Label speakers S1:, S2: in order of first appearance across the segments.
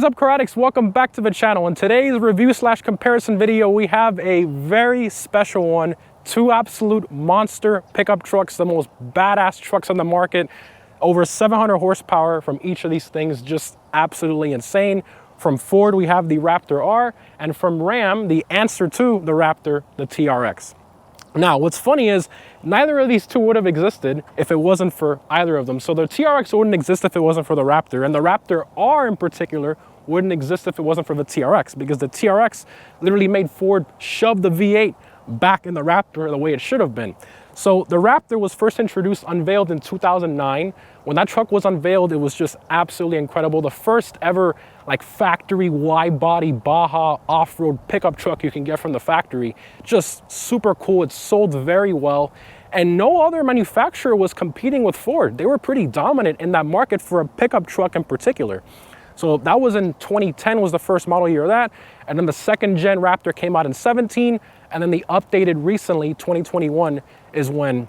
S1: What is up, car addicts? Welcome back to the channel. In today's review slash comparison video, we have a very special one. Two absolute monster pickup trucks, the most badass trucks on the market. Over 700 horsepower from each of these things, just absolutely insane. From Ford, we have the Raptor R, and from Ram, the answer to the Raptor, the TRX. Now, what's funny is neither of these two would have existed if it wasn't for either of them. So the TRX wouldn't exist if it wasn't for the Raptor, and the Raptor R in particular wouldn't exist if it wasn't for the TRX, because the TRX literally made Ford shove the V8 back in the Raptor the way it should have been. So the Raptor was first unveiled in 2009. When that truck was unveiled, it was just absolutely incredible. The first ever like factory wide body Baja off-road pickup truck you can get from the factory. Just super cool. It sold very well. And no other manufacturer was competing with Ford. They were pretty dominant in that market for a pickup truck in particular. So that was in 2010 was the first model year of that. And then the second gen Raptor came out in 17. And then the updated recently, 2021, is when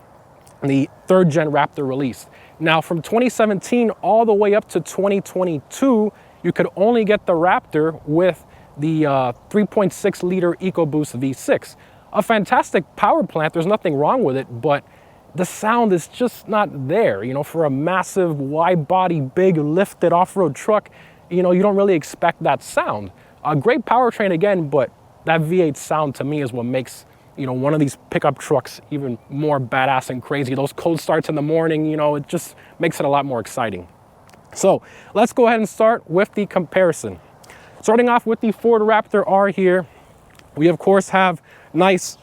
S1: the third gen Raptor released. Now from 2017 all the way up to 2022, you could only get the Raptor with the 3.6 liter EcoBoost V6. A fantastic power plant, there's nothing wrong with it, but the sound is just not there. You know, for a massive wide body, big lifted off-road truck, you know, you don't really expect that sound. A great powertrain again, but that V8 sound to me is what makes, you know, one of these pickup trucks even more badass and crazy. Those cold starts in the morning, you know, it just makes it a lot more exciting. So let's go ahead and start with the comparison. Starting off with the Ford Raptor R here, we of course have nice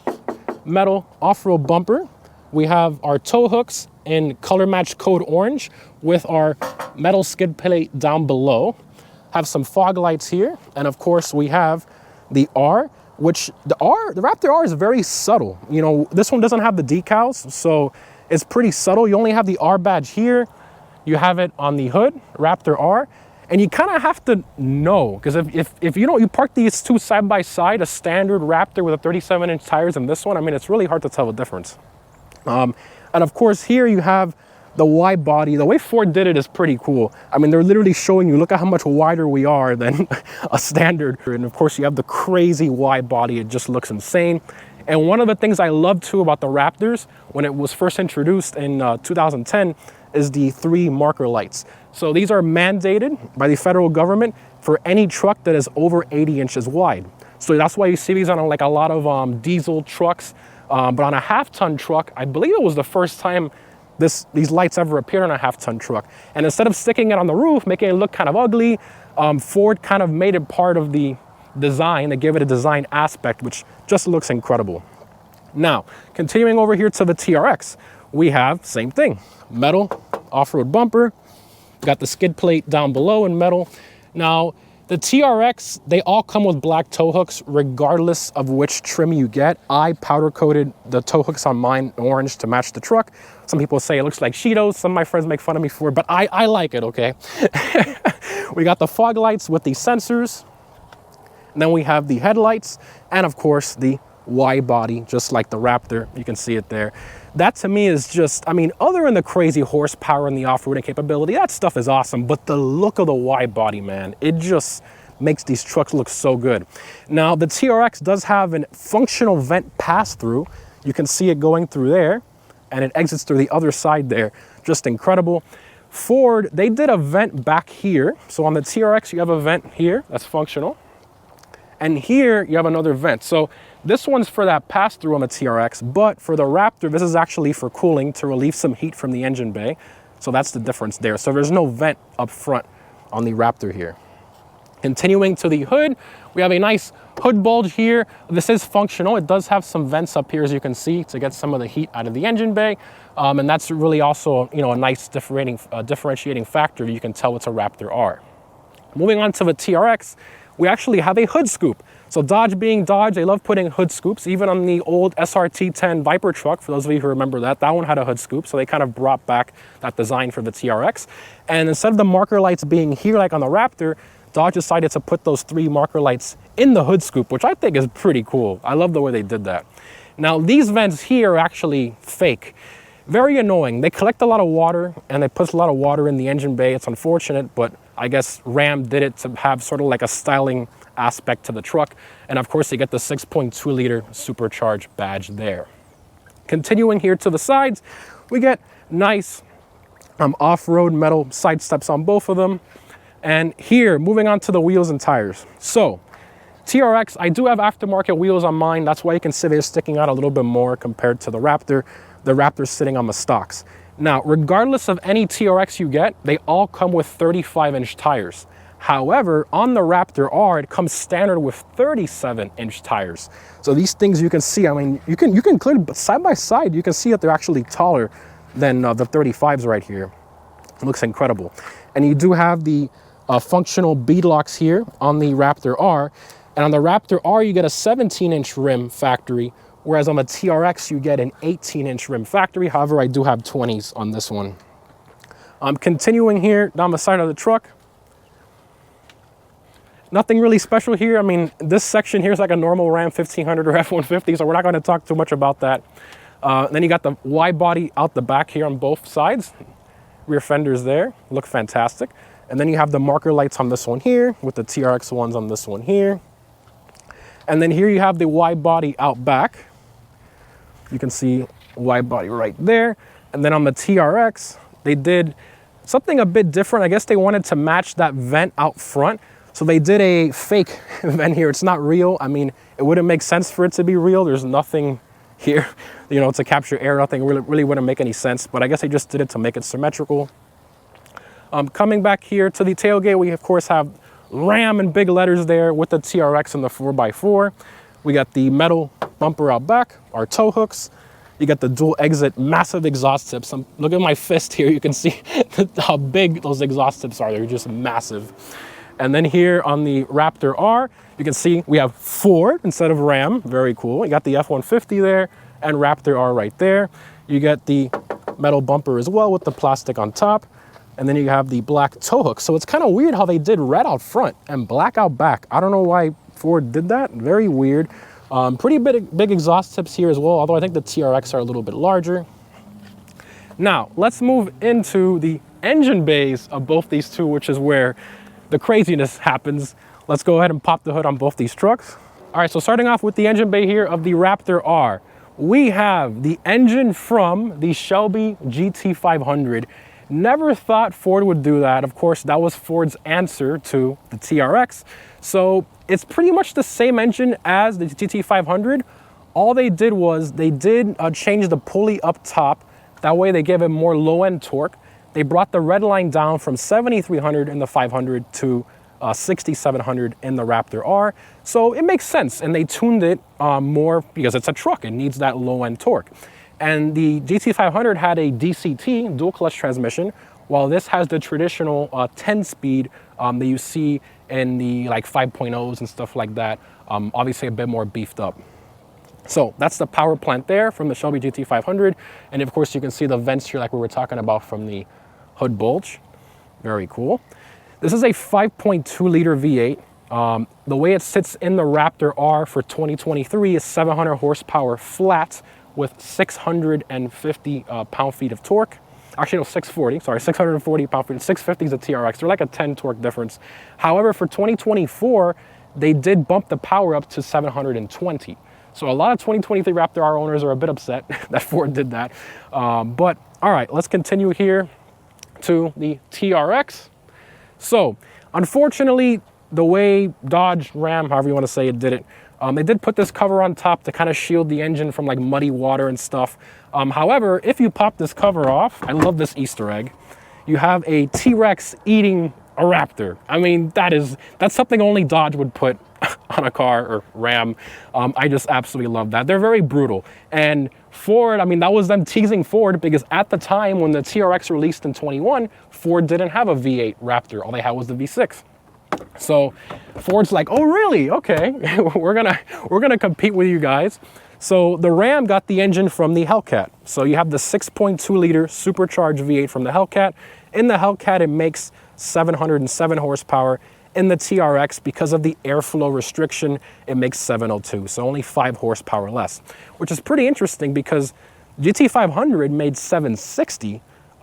S1: metal off-road bumper. We have our tow hooks in color match code orange with our metal skid plate down below. Have some fog lights here, and of course we have the R, which the Raptor R is very subtle. You know, this one doesn't have the decals, so it's pretty subtle. You only have the R badge here. You have it on the hood, Raptor R, and you kind of have to know, because if you know, you park these two side by side, a standard Raptor with a 37-inch tires and this one, I mean, it's really hard to tell the difference. And of course here you have the wide body. The way Ford did it is pretty cool. I mean, they're literally showing you, look at how much wider we are than a standard. And of course you have the crazy wide body. It just looks insane. And one of the things I love too about the Raptors when it was first introduced in 2010 is the 3 marker lights. So these are mandated by the federal government for any truck that is over 80 inches wide. So that's why you see these on like a lot of diesel trucks. But on a half-ton truck, I believe it was the first time these lights ever appeared on a half-ton truck. And instead of sticking it on the roof, making it look kind of ugly, Ford kind of made it part of the design. They gave it a design aspect, which just looks incredible. Now, continuing over here to the TRX, we have same thing, metal off-road bumper, got the skid plate down below in metal. Now, the TRX, they all come with black tow hooks regardless of which trim you get. I powder coated the tow hooks on mine orange to match the truck. Some people say it looks like Cheetos. Some of my friends make fun of me for it, but I like it, okay? We got the fog lights with the sensors. And then we have the headlights and of course the wide body, just like the Raptor. You can see it there. That to me is just, I mean, other than the crazy horsepower and the off-roading capability, that stuff is awesome. But the look of the wide body, man, it just makes these trucks look so good. Now, the TRX does have a functional vent pass-through. You can see it going through there, and it exits through the other side there. Just incredible. Ford, they did a vent back here. So on the TRX, you have a vent here that's functional. And here you have another vent. So this one's for that pass-through on the TRX, but for the Raptor, this is actually for cooling to relieve some heat from the engine bay. So that's the difference there. So there's no vent up front on the Raptor here. Continuing to the hood, we have a nice hood bulge here. This is functional. It does have some vents up here, as you can see, to get some of the heat out of the engine bay. And that's really also, you know, a nice differentiating factor. You can tell it's a Raptor R. Moving on to the TRX, we actually have a hood scoop. So Dodge being Dodge, they love putting hood scoops. Even on the old SRT10 Viper truck, for those of you who remember that one had a hood scoop. So they kind of brought back that design for the TRX. And instead of the marker lights being here like on the Raptor, Dodge decided to put those 3 marker lights in the hood scoop, which I think is pretty cool. I love the way they did that. Now these vents here are actually fake. Very annoying. They collect a lot of water and they put a lot of water in the engine bay. It's unfortunate, but I guess Ram did it to have sort of like a styling aspect to the truck. And of course, you get the 6.2 liter supercharged badge there. Continuing here to the sides, we get nice off-road metal side steps on both of them. And here, moving on to the wheels and tires. So TRX, I do have aftermarket wheels on mine. That's why you can see they're sticking out a little bit more compared to the Raptor. The Raptor's sitting on the stocks. Now, regardless of any TRX you get, they all come with 35-inch tires. However, on the Raptor R, it comes standard with 37-inch tires. So these things you can see, I mean, you can clearly, side by side, you can see that they're actually taller than the 35s right here. It looks incredible. And you do have the functional bead locks here on the Raptor R. And on the Raptor R, you get a 17-inch rim factory, whereas on the TRX, you get an 18-inch rim factory. However, I do have 20s on this one. Continuing here down the side of the truck. Nothing really special here. I mean, this section here is like a normal Ram 1500 or F-150, so we're not going to talk too much about that. Then you got the wide body out the back here on both sides. Rear fenders there, look fantastic. And then you have the marker lights on this one here with the TRX ones on this one here. And then here you have the wide body out back. You can see wide body right there. And then on the TRX, they did something a bit different. I guess they wanted to match that vent out front. So they did a fake vent here. It's not real. I mean, it wouldn't make sense for it to be real. There's nothing here, you know, to capture air. Nothing really wouldn't make any sense. But I guess they just did it to make it symmetrical. Coming back here to the tailgate, we of course have Ram in big letters there with the TRX and the 4x4. We got the metal bumper out back, our tow hooks. You got the dual exit massive exhaust tips. Look at my fist here. You can see how big those exhaust tips are. They're just massive. And then here on the Raptor R, you can see we have Ford instead of Ram. Very cool. You got the F-150 there and Raptor R right there. You get the metal bumper as well with the plastic on top. And then you have the black tow hook. So it's kind of weird how they did red out front and black out back. I don't know why Ford did that. Very weird. Pretty big exhaust tips here as well, although I think the TRX are a little bit larger. Now, let's move into the engine bays of both these two, which is where the craziness happens. Let's go ahead and pop the hood on both these trucks. All right, so starting off with the engine bay here of the Raptor R, we have the engine from the Shelby GT500. Never thought Ford would do that. Of course, that was Ford's answer to the TRX. So it's pretty much the same engine as the GT500. All they did was they did change the pulley up top. That way they gave it more low-end torque. They brought the red line down from 7,300 in the 500 to 6,700 in the Raptor R. So it makes sense. And they tuned it more because it's a truck. It needs that low-end torque. And the GT500 had a DCT, dual clutch transmission, while this has the traditional 10-speed that you see in the like 5.0s and stuff like that. Obviously a bit more beefed up. So that's the power plant there from the Shelby GT500. And of course you can see the vents here like we were talking about from the hood bulge. Very cool. This is a 5.2 liter V8. The way it sits in the Raptor R for 2023 is 700 horsepower flat with 650 pound-feet of torque. Actually, no, 640, sorry, 640 pound-feet. 650 is the TRX. They're like a 10 torque difference. However, for 2024, they did bump the power up to 720. So a lot of 2023 Raptor R owners are a bit upset that Ford did that. But all right, let's continue here to the TRX. So unfortunately, the way Dodge, Ram, however you want to say it, did it, they did put this cover on top to kind of shield the engine from like muddy water and stuff. However, if you pop this cover off, I love this Easter egg, you have a T-Rex eating a Raptor. I mean, that's something only Dodge would put on a car, or Ram. I just absolutely love that. They're very brutal. And Ford, I mean, that was them teasing Ford because at the time when the TRX released in 21, Ford didn't have a V8 Raptor. All they had was the V6. So Ford's like, oh really? Okay, we're gonna compete with you guys. So the Ram got the engine from the Hellcat. So you have the 6.2 liter supercharged V8 from the Hellcat. In the Hellcat, it makes 707 horsepower. In the TRX, because of the airflow restriction, it makes 702. So only 5 horsepower less, which is pretty interesting because GT500 made 760.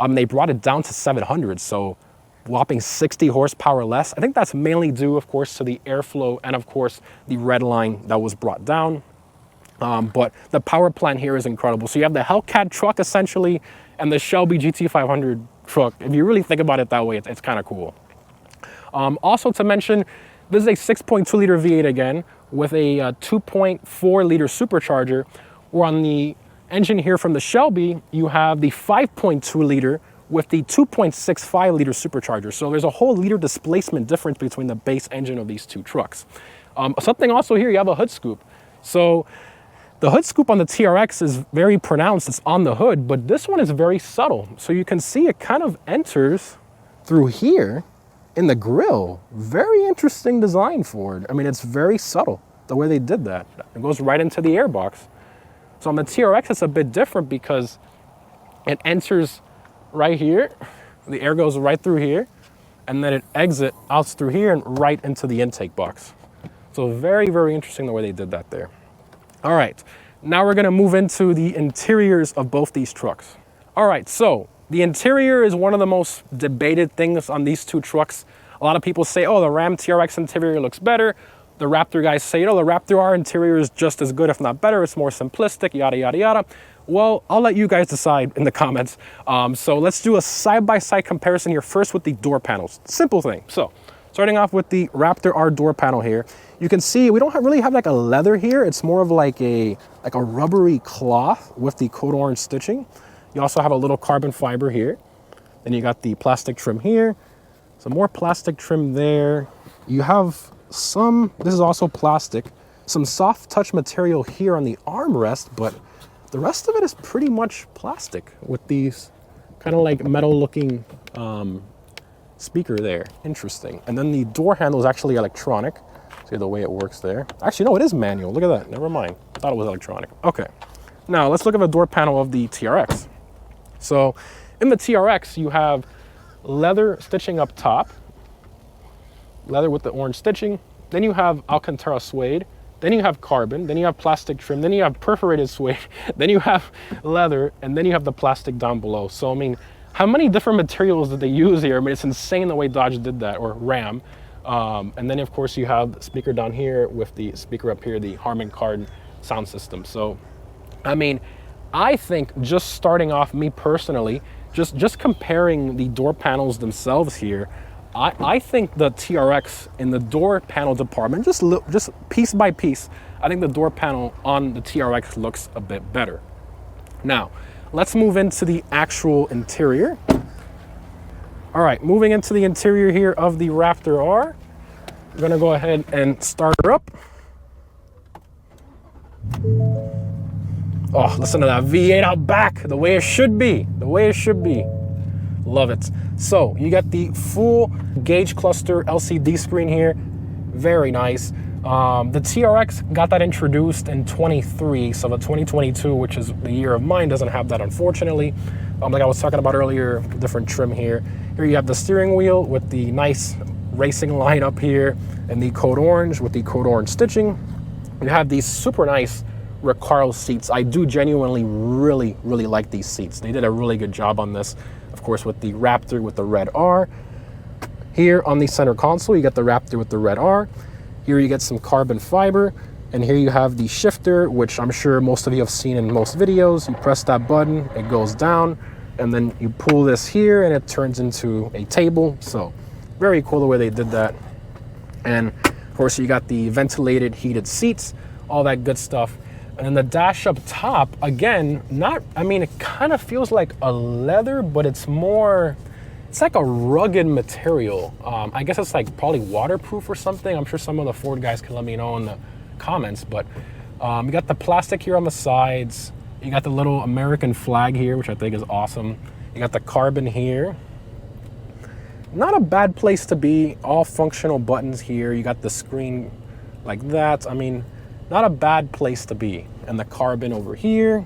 S1: They brought it down to 700, so whopping 60 horsepower less. I think that's mainly due, of course, to the airflow and, of course, the red line that was brought down. But the power plant here is incredible. So you have the Hellcat truck, essentially, and the Shelby GT500 truck. If you really think about it that way, it's kind of cool. Also to mention, this is a 6.2 liter V8 again, with a 2.4 liter supercharger, where on the engine here from the Shelby, you have the 5.2 liter with the 2.65 liter supercharger. So there's a whole liter displacement difference between the base engine of these two trucks. Something also here, you have a hood scoop. So the hood scoop on the TRX is very pronounced, it's on the hood, but this one is very subtle. So you can see it kind of enters through here in the grille. Very interesting design for it. I mean, it's very subtle, the way they did that. It goes right into the airbox. So on the TRX, it's a bit different because it enters right here. The air goes right through here, and then it exits out through here and right into the intake box. So very, very interesting the way they did that there. All right, now we're gonna move into the interiors of both these trucks. All right, so the interior is one of the most debated things on these two trucks. A lot of people say, oh, the Ram TRX interior looks better. The Raptor guys say, the Raptor R interior is just as good, if not better. It's more simplistic, yada, yada, yada. Well, I'll let you guys decide in the comments. So let's do a side-by-side comparison here first with the door panels. Simple thing. So starting off with the Raptor R door panel here, you can see we don't really have like a leather here. It's more of like a rubbery cloth with the code orange stitching. You also have a little carbon fiber here. Then you got the plastic trim here. Some more plastic trim there. You have this is also plastic, some soft touch material here on the armrest, but the rest of it is pretty much plastic with these kind of like metal looking speaker there. Interesting. And then the door handle is actually electronic. See the way it works there. Actually, no, it is manual. Look at that. Never mind. I thought it was electronic. Okay. Now let's look at the door panel of the TRX. So in the TRX, you have leather stitching up top, leather with the orange stitching. Then you have Alcantara suede. Then you have carbon. Then you have plastic trim. Then you have perforated suede. Then you have leather. And then you have the plastic down below. So, I mean, how many different materials did they use here? I mean, it's insane the way Dodge did that, or Ram. And then, of course, you have the speaker down here with the speaker up here, the Harman Kardon sound system. So, I mean, I think just starting off, me personally, just comparing the door panels themselves here, I think the TRX in the door panel department, just piece by piece, I think the door panel on the TRX looks a bit better. Now, let's move into the actual interior. All right, moving into the interior here of the Raptor R. We're gonna go ahead and start her up. Oh, listen to that V8 out back, the way it should be, the way it should be. Love it. So you got the full gauge cluster LCD screen here. Very nice. The TRX got that introduced in 23, so the 2022, which is the year of mine, doesn't have that, unfortunately. Like I was talking about earlier, different trim here. Here you have the steering wheel with the nice racing line up here and the code orange with the code orange stitching. You have these super nice Recaro seats. I do genuinely really like these seats. They did a really good job on this. Of course, with the Raptor with the red R. Here on the center console, you get the Raptor with the red R. Here you get some carbon fiber. And here you have the shifter, which I'm sure most of you have seen in most videos. You press that button, it goes down, and then you pull this here and it turns into a table. So very cool the way they did that. And of course, you got the ventilated heated seats, all that good stuff. And then the dash up top, again, it kind of feels like a leather, but it's like a rugged material. I guess it's like probably waterproof or something. I'm sure some of the Ford guys can let me know in the comments, but you got the plastic here on the sides. You got the little American flag here, which I think is awesome. You got the carbon here. Not a bad place to be. All functional buttons here. You got the screen like that. I mean, not a bad place to be. And the carbon over here,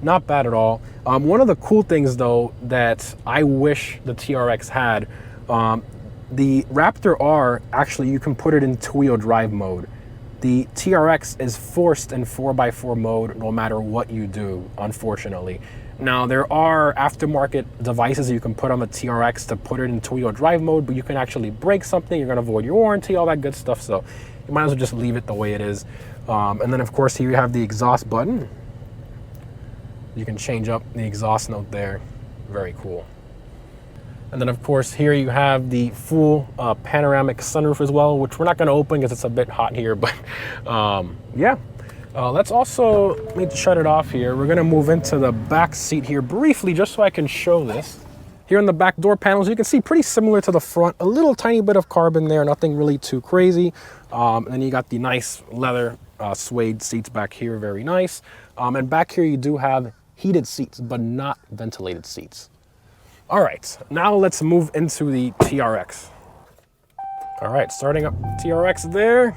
S1: not bad at all. One of the cool things though that I wish the TRX had, the Raptor R, actually you can put it in two-wheel drive mode. the TRX is forced in 4x4 mode no matter what you do, unfortunately. Now, there are aftermarket devices you can put on the TRX to put it in two-wheel drive mode, but you can actually break something, you're gonna avoid your warranty, all that good stuff, so you might as well just leave it the way it is. And then, of course, here you have the exhaust button. You can change up the exhaust note there. Very cool. And then, of course, here you have the full panoramic sunroof as well, which we're not gonna open because it's a bit hot here, but yeah. Let's also need to shut it off here. We're gonna move into the back seat here briefly, just so I can show this. Here in the back door panels, you can see pretty similar to the front, a little tiny bit of carbon there, nothing really too crazy. And then you got the nice leather suede seats back here, very nice. And back here you do have heated seats, but not ventilated seats. All right, now let's move into the TRX. All right, starting up TRX there.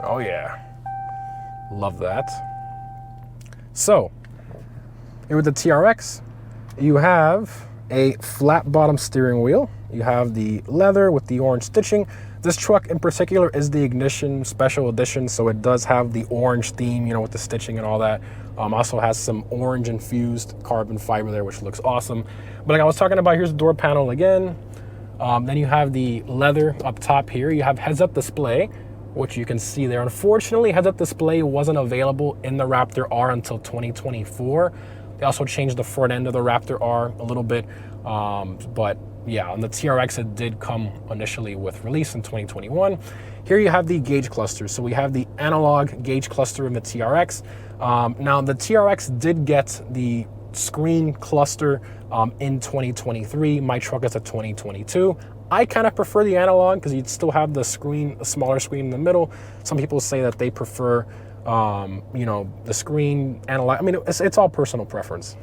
S1: Oh yeah. Love that. So, here with the TRX, you have a flat bottom steering wheel. You have the leather with the orange stitching. This truck in particular is the Ignition Special Edition, so it does have the orange theme, you know, with the stitching and all that. Also has some orange infused carbon fiber there, which looks awesome. But like I was talking about, here's the door panel again. Then you have the leather up top here. You have heads-up display, which you can see there. Unfortunately, heads-up display wasn't available in the Raptor R until 2024. They also changed the front end of the Raptor R a little bit, but yeah, on the TRX it did come initially with release in 2021. Here you have the gauge cluster. So we have the analog gauge cluster in the TRX. Now the TRX did get the screen cluster in 2023. My truck is a 2022. I kind of prefer the analog because you'd still have the screen, a smaller screen in the middle. Some people say that they prefer, you know, the screen analog. I mean, it's all personal preference.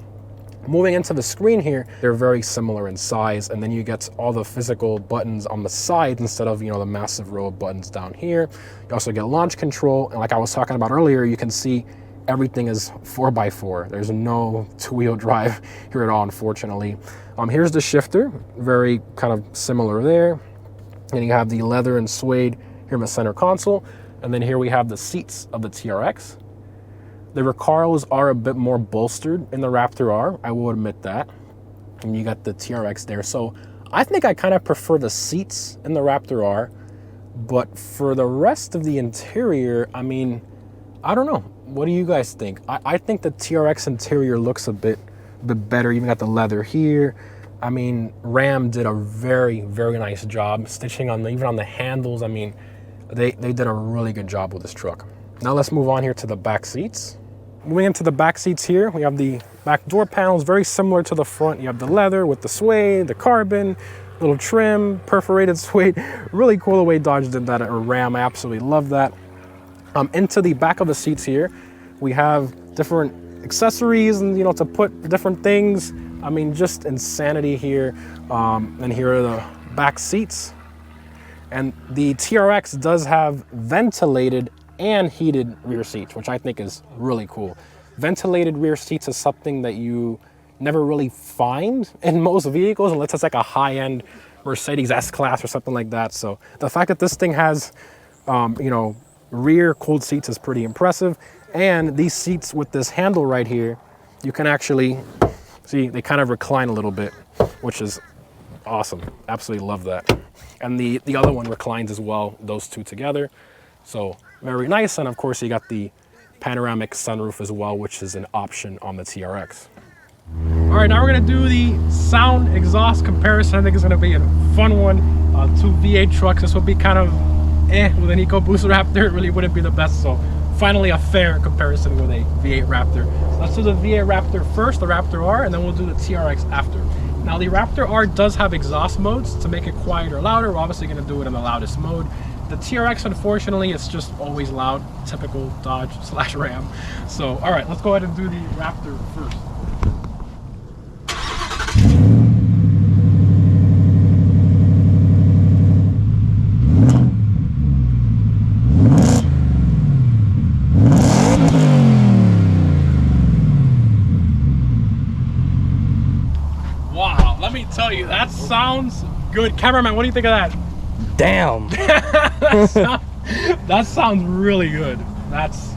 S1: Moving into the screen here, they're very similar in size, and then you get all the physical buttons on the side instead of, you know, the massive row of buttons down here. You also get launch control, and like I was talking about earlier, you can see everything is 4x4. There's no two-wheel drive here at all, unfortunately. Here's the shifter, very kind of similar there. And you have the leather and suede here in the center console. And then here we have the seats of the TRX. The recars are a bit more bolstered in the Raptor R, I will admit that. And you got the TRX there. So I think I kind of prefer the seats in the Raptor R, but for the rest of the interior, I mean, I don't know. What do you guys think? I think the TRX interior looks a bit better. Even got the leather here. I mean, Ram did a very, very nice job stitching on even on the handles. I mean, they did a really good job with this truck. Now let's move on here to the back seats. Moving into the back seats here, we have the back door panels, very similar to the front. You have the leather with the suede, the carbon, little trim, perforated suede. Really cool the way Dodge did that, or Ram. I absolutely love that. Into the back of the seats here, we have different accessories and, you know, to put different things. I mean, just insanity here. And here are the back seats. And the TRX does have ventilated and heated rear seats, which I think is really cool. Ventilated rear seats is something that you never really find in most vehicles, unless it's like a high-end Mercedes S-Class or something like that. So the fact that this thing has, you know, rear cooled seats is pretty impressive. And these seats with this handle right here, you can actually see they kind of recline a little bit, which is awesome. Absolutely love that. And the other one reclines as well, those two together. So very nice. And of course you got the panoramic sunroof as well, which is an option on the TRX. All right, now we're gonna do the sound exhaust comparison. I think it's gonna be a fun one. Two V8 trucks. This will be kind of with an EcoBoost Raptor. It really wouldn't be the best. So finally a fair comparison with a V8 Raptor. So let's do the V8 Raptor first, the Raptor R, and then we'll do the TRX after. Now the Raptor R does have exhaust modes to make it quieter or louder. We're obviously gonna do it in the loudest mode. The TRX, unfortunately, it's just always loud, typical Dodge / Ram. So, all right, let's go ahead and do the Raptor first. Wow, let me tell you, that sounds good. Cameraman, what do you think of that?
S2: Damn.
S1: That sounds really good. That's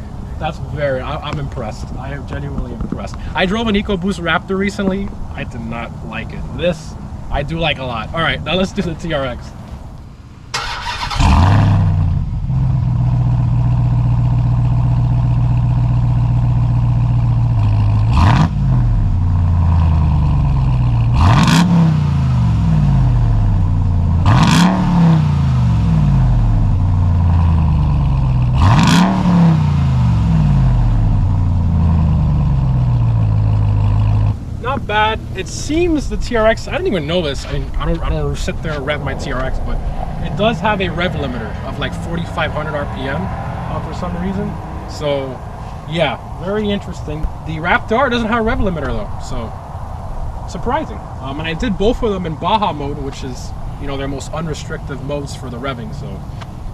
S1: very, I'm impressed. I am genuinely impressed. I drove an EcoBoost Raptor recently. I did not like it. This, I do like a lot. All right, now let's do the TRX. Not bad. It seems the TRX, I didn't even know this. I mean, I don't sit there and rev my TRX, but it does have a rev limiter of like 4,500 RPM for some reason. So yeah, very interesting. The Raptor R doesn't have a rev limiter though, so surprising. And I did both of them in Baja mode, which is, you know, their most unrestricted modes for the revving. So,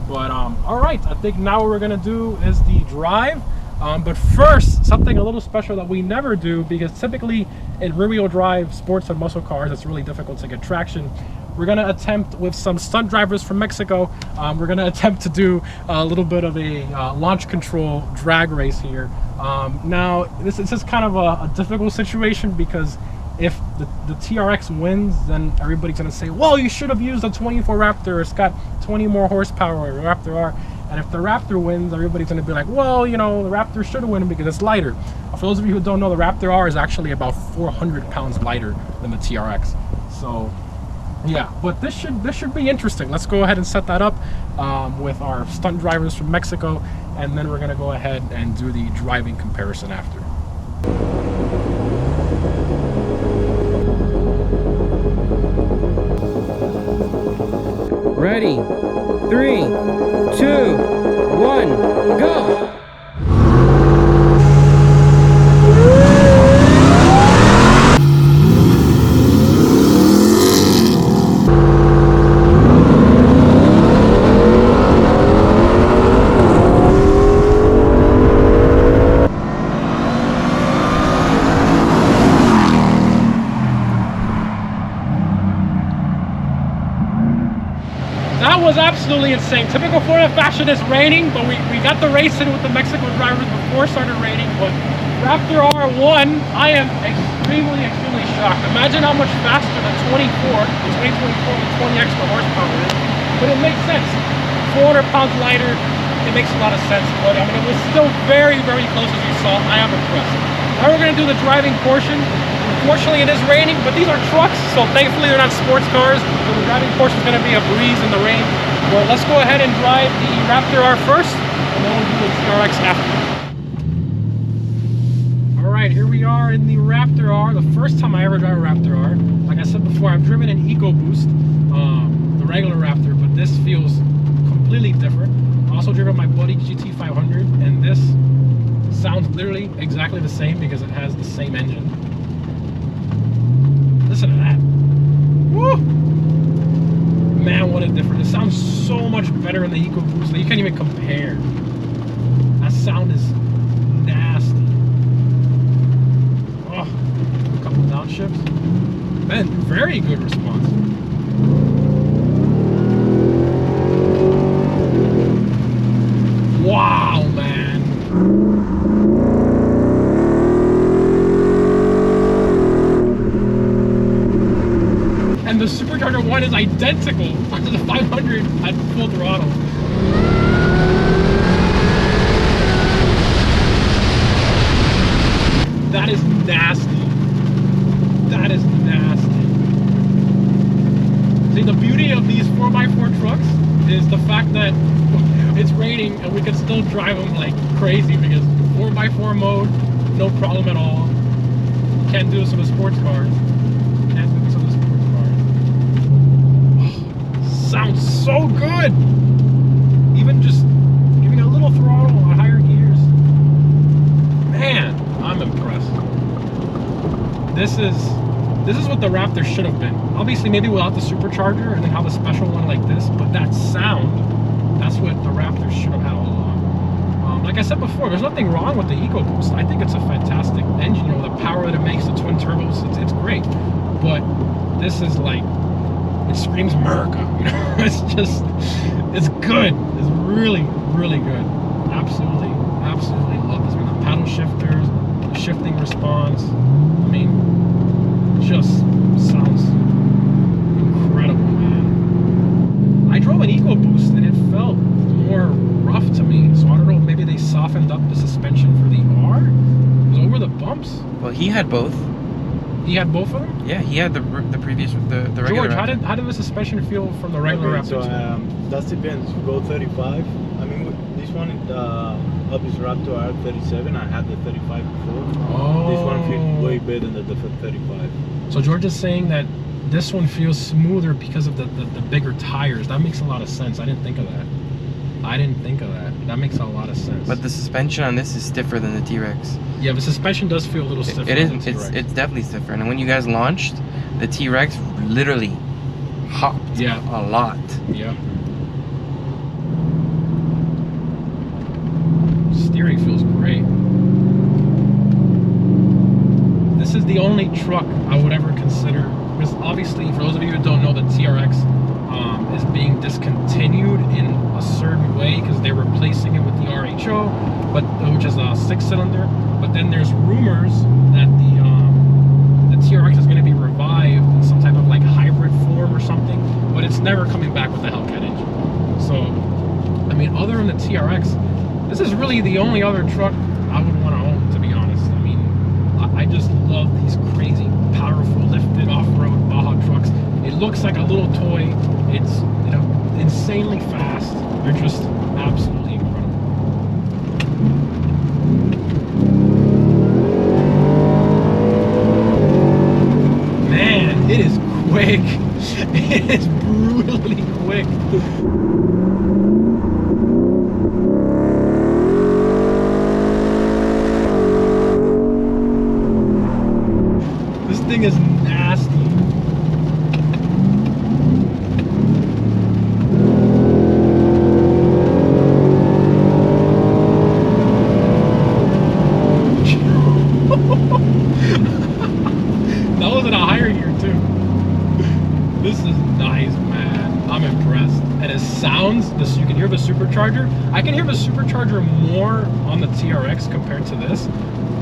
S1: but all right, I think now what we're gonna do is the drive. But first, something a little special that we never do, because typically in rear-wheel drive sports and muscle cars, it's really difficult to get traction. We're going to attempt with some stunt drivers from Mexico. We're going to attempt to do a little bit of a launch control drag race here. Now, this is kind of a difficult situation, because if the TRX wins, then everybody's going to say, well, you should have used a 24 Raptor. It's got 20 more horsepower, Raptor R. And if the Raptor wins, everybody's going to be like, well, you know, the Raptor should have won because it's lighter. For those of you who don't know, the Raptor R is actually about 400 pounds lighter than the TRX. So, yeah, but this should be interesting. Let's go ahead and set that up with our stunt drivers from Mexico, and then we're going to go ahead and do the driving comparison after.
S2: Ready, 3, 2, 1, go!
S1: That was absolutely insane. Typical Florida fashion, is raining, but we got the race in with the Mexico drivers before it started raining. But Raptor R won. I am extremely shocked. Imagine how much faster the 2024 with 20 extra horsepower is. But it makes sense. 400 pounds lighter, it makes a lot of sense. But I mean, it was still very close, as you saw. I am impressed. Now we're going to do the driving portion. Unfortunately, it is raining, but these are trucks, so thankfully they're not sports cars. So the driving portion is going to be a breeze in the rain. But let's go ahead and drive the Raptor R first, and then we'll do the TRX after. All right, here we are in the Raptor R. The first time I ever drive a Raptor R. Like I said before, I've driven an EcoBoost, the regular Raptor, but this feels completely different. I also driven my buddy GT500, and this sounds literally exactly the same because it has the same engine. Listen to that. Woo! Man, what a difference. It sounds so much better in the EcoBoost that you can't even compare. That sound is nasty. Oh, a couple downshifts. Man, very good response. Wow, man. And the supercharger one is identical to the 500 at full throttle. That is nasty. That is nasty. See, the beauty of these 4x4 trucks is the fact that it's raining and we can still drive them like crazy, because 4x4 mode, no problem at all. Can't do this with the sports cars. Can't do this with the sports cars. Sounds so good! Even just giving a little throttle on higher gears. Man, I'm impressed. This is what the Raptor should have been. Obviously, maybe without the supercharger and then have a special one like this, but that sound, that's what the Raptor should have had all along. Like I said before, there's nothing wrong with the EcoBoost. I think it's a fantastic engine. You know, the power that it makes, the twin turbos, it's great. But this is like, it screams America. You know, it's just, It's good. It's really, really good. Absolutely, absolutely love this. I mean, the paddle shifters, the shifting response. I mean, just sounds incredible, man. I drove an EcoBoost and it felt more rough to me. So I don't know if maybe they softened up the suspension for the R. It was over the bumps.
S2: Well, he had both.
S1: He had both of them?
S2: Yeah, he had the previous, the regular
S1: George,
S2: Raptor.
S1: how did the suspension feel from the regular Raptor?
S3: So that depends. You go 35. I mean, this one up is Raptor R 37. I had the 35 before.
S1: Oh.
S3: This one feels way better than the 35.
S1: So George is saying that this one feels smoother because of the bigger tires. That makes a lot of sense. I didn't think of that. That makes a lot of sense.
S2: But the suspension on this is stiffer than the T-Rex.
S1: Yeah, the suspension does feel a little stiffer.
S2: It is.
S1: than the T-Rex.
S2: It's definitely stiffer. And when you guys launched, the T-Rex literally hopped a lot.
S1: Yeah. Steering feels great. This is the only truck I would ever consider, because obviously, for those of you who don't know, the TRX is being discontinued in a certain way because they're replacing it with the RHO, which is a 6-cylinder. But then there's rumors that the TRX is going to be revived in some type of like hybrid form or something, but it's never coming back with the Hellcat engine. So, I mean, other than the TRX, this is really the only other truck I would want to own, to be honest. I mean, I just love these crazy, powerful, lifted off-road Baja trucks. It looks like a little toy. It's, you know, insanely fast. They're just absolutely incredible. Man, it is quick. It is brutally quick. This thing is nasty. That was in a higher gear too. This is nice, man. I'm impressed. And it sounds, you can hear the supercharger. I can hear the supercharger more on the TRX compared to this.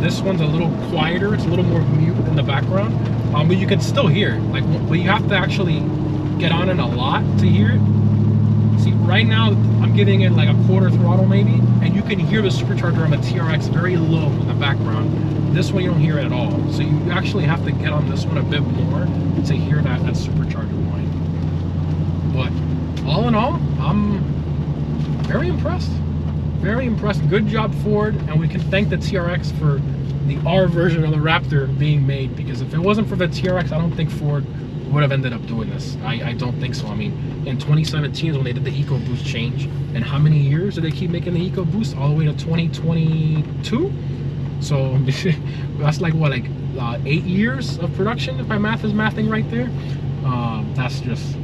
S1: This one's a little quieter. It's a little more mute in the background. But you can still hear it. Like, but you have to actually get on it a lot to hear it. See, right now I'm giving it like a quarter throttle maybe, and you can hear the supercharger on the TRX very low in the background. This one you don't hear it at all. So you actually have to get on this one a bit more to hear that supercharger whine. But all in all, I'm very impressed. Very impressed. Good job, Ford, and we can thank the TRX for the R version of the Raptor being made, because if it wasn't for the TRX, I don't think Ford would have ended up doing this. I don't think so. I mean, in 2017 is when they did the EcoBoost change, and how many years did they keep making the EcoBoost? All the way to 2022. So that's like what, like 8 years of production, if my math is mathing right there. That's just,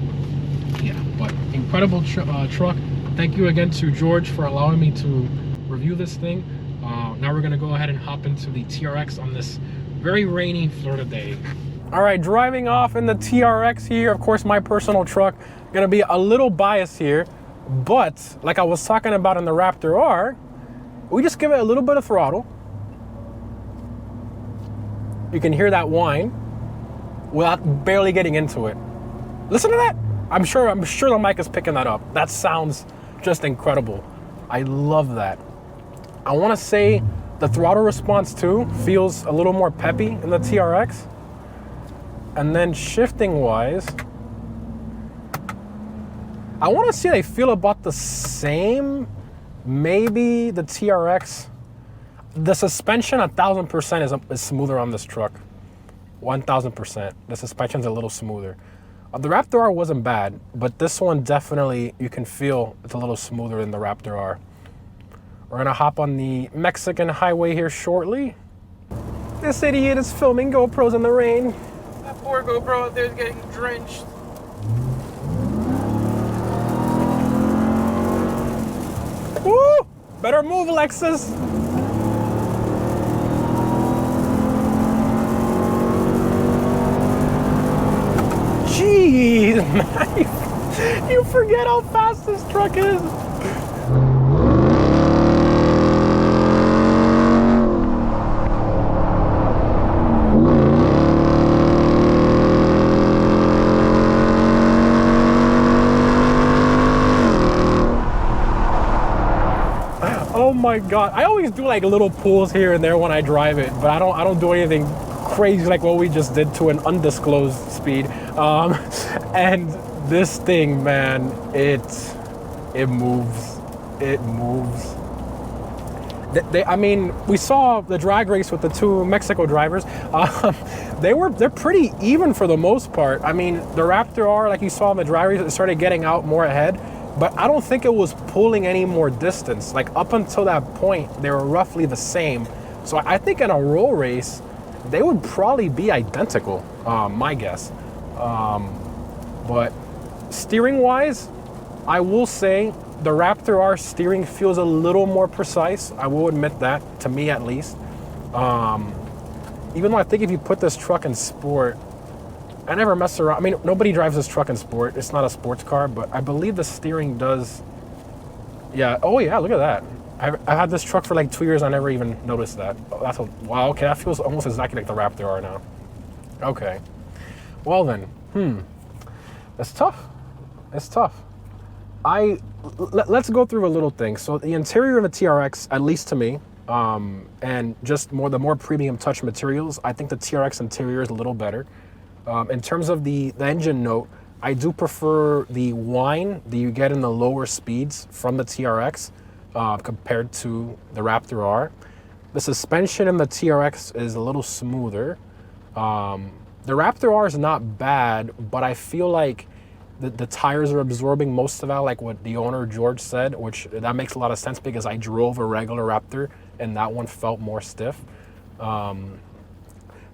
S1: yeah. But incredible truck. Thank you again to George for allowing me to review this thing. Now we're gonna go ahead and hop into the TRX on this very rainy Florida day. All right, driving off in the TRX here. Of course, my personal truck. Gonna be a little biased here, but like I was talking about in the Raptor R, we just give it a little bit of throttle. You can hear that whine without barely getting into it. Listen to that. I'm sure the mic is picking that up. That sounds just incredible. I love that. I want to say the throttle response too feels a little more peppy in the TRX. And then shifting wise, I want to see they feel about the same. Maybe the TRX, the suspension 1000% is smoother on this truck. 1000%. The suspension's a little smoother. The Raptor R wasn't bad, but this one definitely, you can feel it's a little smoother than the Raptor R. We're gonna hop on the Mexican highway here shortly. This idiot is filming GoPros in the rain.
S2: That poor GoPro out there is getting drenched.
S1: Woo! Better move, Alexis. Jeez, man. You forget how fast this truck is. Oh my God. I always do like little pulls here and there when I drive it, but I don't do anything crazy like what we just did to an undisclosed speed. And this thing, man, it moves. It moves. I mean, we saw the drag race with the two Mexico drivers. They're pretty even for the most part. I mean, the Raptor R, like you saw in the drag race, it started getting out more ahead, but I don't think it was pulling any more distance. Like up until that point, they were roughly the same. So I think in a roll race, they would probably be identical, my guess. But steering wise, I will say the Raptor R steering feels a little more precise. I will admit that, to me at least. Even though I think if you put this truck in sport, I never mess around. I mean, nobody drives this truck in sport. It's not a sports car, but I believe the steering does. Yeah. Oh yeah. Look at that. I've had this truck for like 2 years. I never even noticed that. That's a, wow. Okay, that feels almost exactly like the Raptor R now. Okay. Well then, it's tough. It's tough. Let's go through a little thing. So the interior of a TRX, at least to me, and just the more premium touch materials, I think the TRX interior is a little better. In terms of the engine note, I do prefer the whine that you get in the lower speeds from the TRX compared to the Raptor R. The suspension in the TRX is a little smoother. The Raptor R is not bad, but I feel like the tires are absorbing most of that, like what the owner George said, which that makes a lot of sense because I drove a regular Raptor and that one felt more stiff.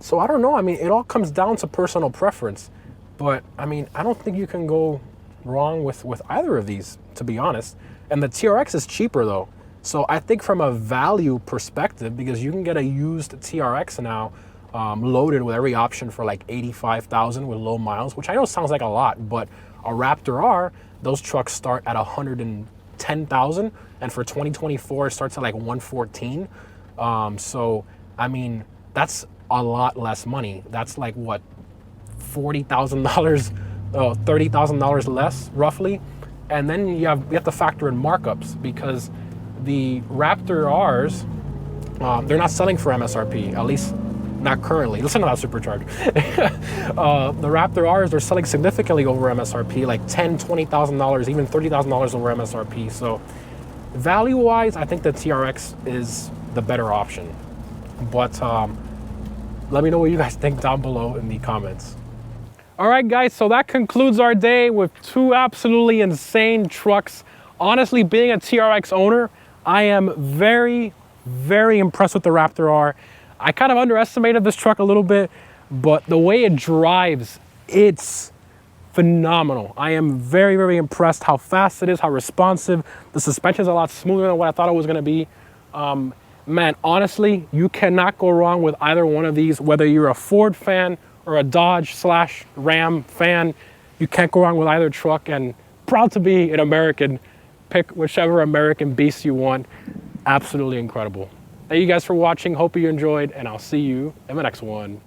S1: So I don't know. I mean, it all comes down to personal preference, but I mean, I don't think you can go wrong with either of these, to be honest. And the TRX is cheaper though. So I think from a value perspective, because you can get a used TRX now loaded with every option for like 85,000 with low miles, which I know sounds like a lot, but a Raptor R, those trucks start at 110,000, and for 2024 it starts at like 114. So I mean, that's a lot less money. That's like what, $40,000, $30,000 less roughly. And then you have to factor in markups because the Raptor Rs, they're not selling for MSRP, at least not currently. Listen to that supercharge. The Raptor Rs, they're selling significantly over MSRP, like $10,000, $20,000, even $30,000 over MSRP. So value-wise, I think the TRX is the better option. But let me know what you guys think down below in the comments. All right, guys, so that concludes our day with two absolutely insane trucks. Honestly, being a TRX owner, I am very, very impressed with the Raptor R. I kind of underestimated this truck a little bit, but the way it drives, it's phenomenal. I am very, very impressed how fast it is, how responsive. The suspension is a lot smoother than what I thought it was gonna be. Man, honestly, you cannot go wrong with either one of these, whether you're a Ford fan or a Dodge/Ram fan. You can't go wrong with either truck, and proud to be an American. Pick whichever American beast you want. Absolutely incredible. Thank you guys for watching. Hope you enjoyed, and I'll see you in the next one.